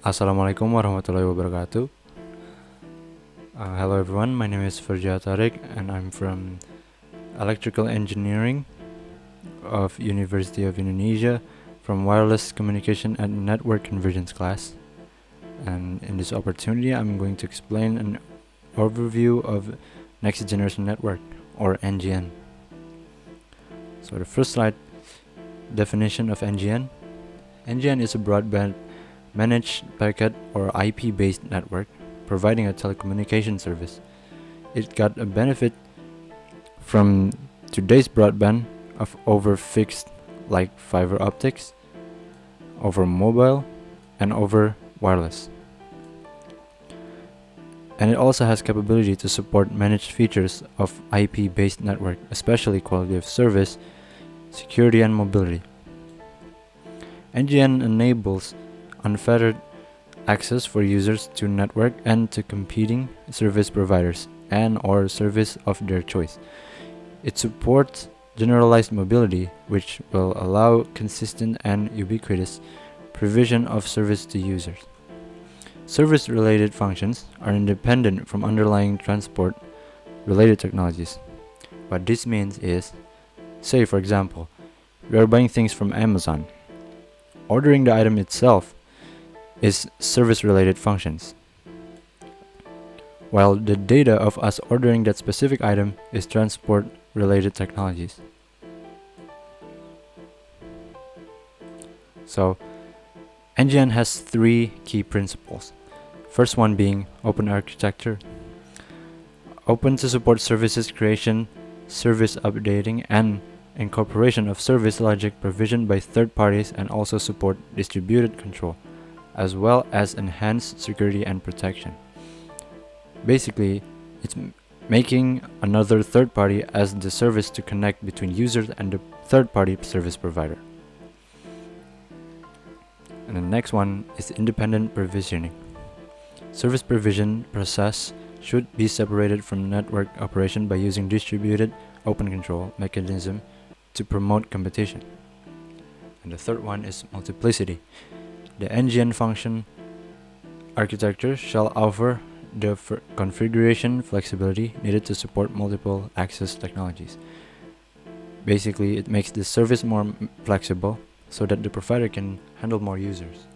Assalamualaikum warahmatullahi wabarakatuh. Hello everyone, my name is Fergie Atthariq and I'm from Electrical Engineering of University of Indonesia from Wireless Communication and Network Convergence class. And in this opportunity, I'm going to explain an overview of Next Generation Network or NGN. So the first slide, definition of NGN. NGN is a broadband managed packet or IP-based network providing a telecommunication service. It got a benefit from today's broadband of over fixed like fiber optics, over mobile, and over wireless. And it also has capability to support managed features of IP-based network, especially quality of service, security, and mobility. NGN enables unfettered access for users to network and to competing service providers and or service of their choice. It supports generalized mobility, which will allow consistent and ubiquitous provision of service to users. Service-related functions are independent from underlying transport-related technologies. What this means is, say for example, we are buying things from Amazon. Ordering the item itself is service-related functions, while the data of us ordering that specific item is transport-related technologies. So, NGN has three key principles. First one being open architecture. Open to support services creation, service updating, and incorporation of service logic provisioned by third parties and also support distributed control, as well as enhanced security and protection. Basically, it's making another third party as the service to connect between users and the third party service provider. And the next one is independent provisioning. Service provision process should be separated from network operation by using distributed open control mechanism to promote competition. And the third one is multiplicity. The NGN function architecture shall offer the configuration flexibility needed to support multiple access technologies. Basically, it makes the service more flexible so that the provider can handle more users.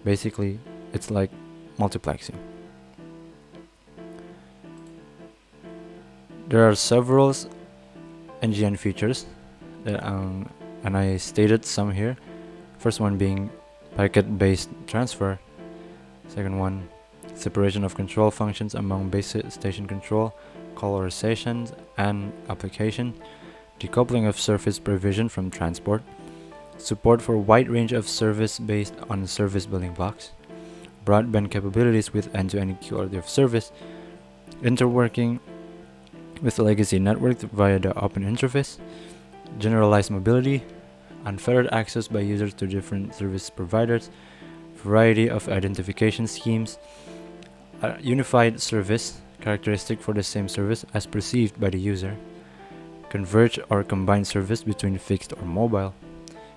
Basically, it's like multiplexing. There are several NGN features that and I stated some here. First one being packet-based transfer. Second one, separation of control functions among base station control, callerizations, and application. Decoupling of service provision from transport. Support for wide range of service based on service building blocks. Broadband capabilities with end-to-end quality of service. Interworking with the legacy network via the open interface. Generalized mobility. Unfettered access by users to different service providers. Variety of identification schemes. Unified service, characteristic for the same service as perceived by the user. Converge or combined service between fixed or mobile.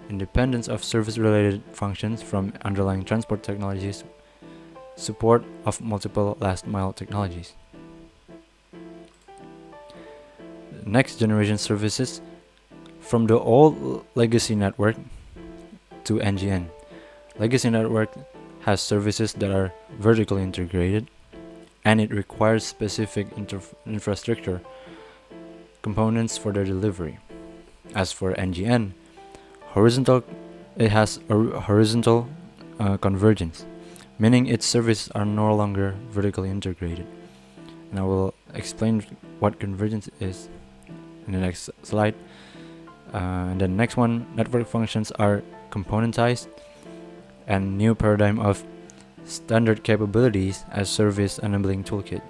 Independence of service-related functions from underlying transport technologies. Support of multiple last-mile technologies. Next generation services from the old legacy network to NGN. Legacy network has services that are vertically integrated and it requires specific infrastructure components for their delivery. As for NGN, it has horizontal convergence, meaning its services are no longer vertically integrated. And I will explain what convergence is in the next slide. And the next one, network functions are componentized and new paradigm of standard capabilities as service enabling toolkit.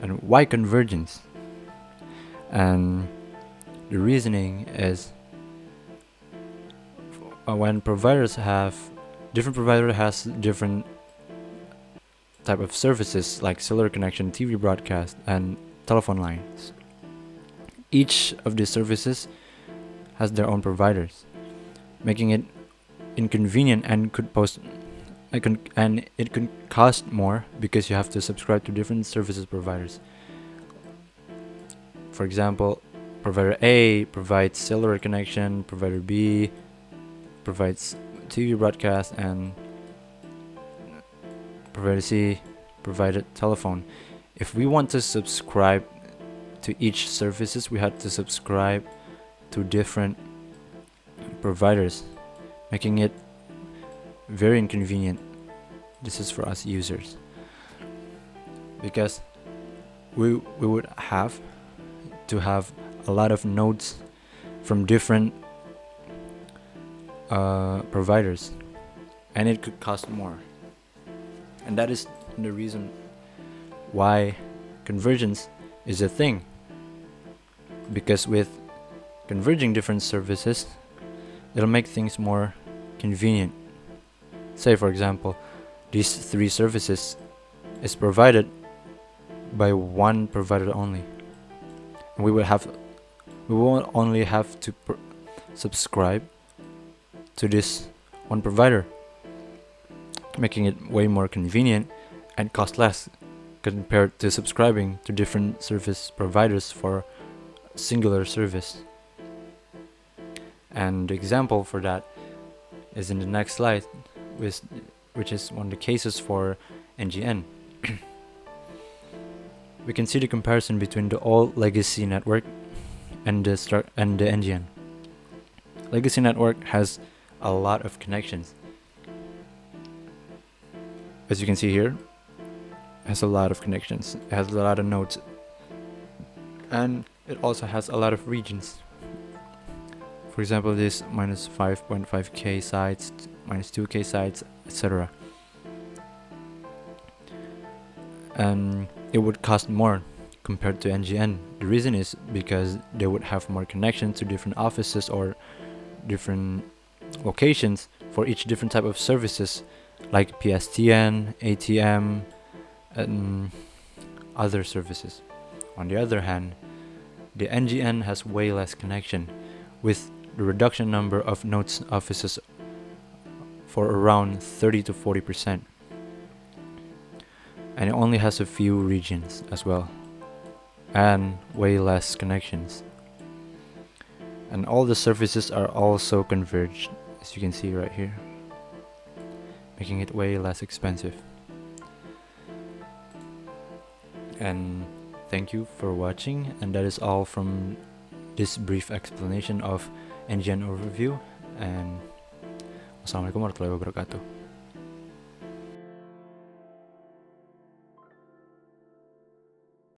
And why convergence? And the reasoning is when different providers has different type of services like cellular connection, TV broadcast, and telephone lines. Each of these services has their own providers, making it inconvenient and it could cost more because you have to subscribe to different services providers. For example, provider A provides cellular connection, provider B provides TV broadcast, and provider C provided telephone. If we want to subscribe to each services, we had to subscribe to different providers, making it very inconvenient. This is for us users, because we would have to have a lot of nodes from different providers, and it could cost more. And that is the reason why convergence is a thing, because with converging different services, it'll make things more convenient. Say, for example, these 3 services is provided by one provider only. We will only have to subscribe to this one provider, making it way more convenient and cost less compared to subscribing to different service providers for singular service. And the example for that is in the next slide, which is one of the cases for NGN. We can see the comparison between the old legacy network and the NGN. Legacy network has a lot of connections. As you can see here, it has a lot of connections. It has a lot of nodes, and it also has a lot of regions. For example, this minus 5.5k sites, minus 2k sites, etc. And it would cost more compared to NGN. The reason is because they would have more connection to different offices or different locations for each different type of services, like PSTN, ATM, and other services. On the other hand, the NGN has way less connection, with the reduction number of nodes offices for around 30 to 40%. And it only has a few regions as well, and way less connections. And all the services are also converged, as you can see right here, making it way less expensive. And thank you for watching, and that is all from this brief explanation of NGN Overview, and wassalamualaikum warahmatullahi wabarakatuh.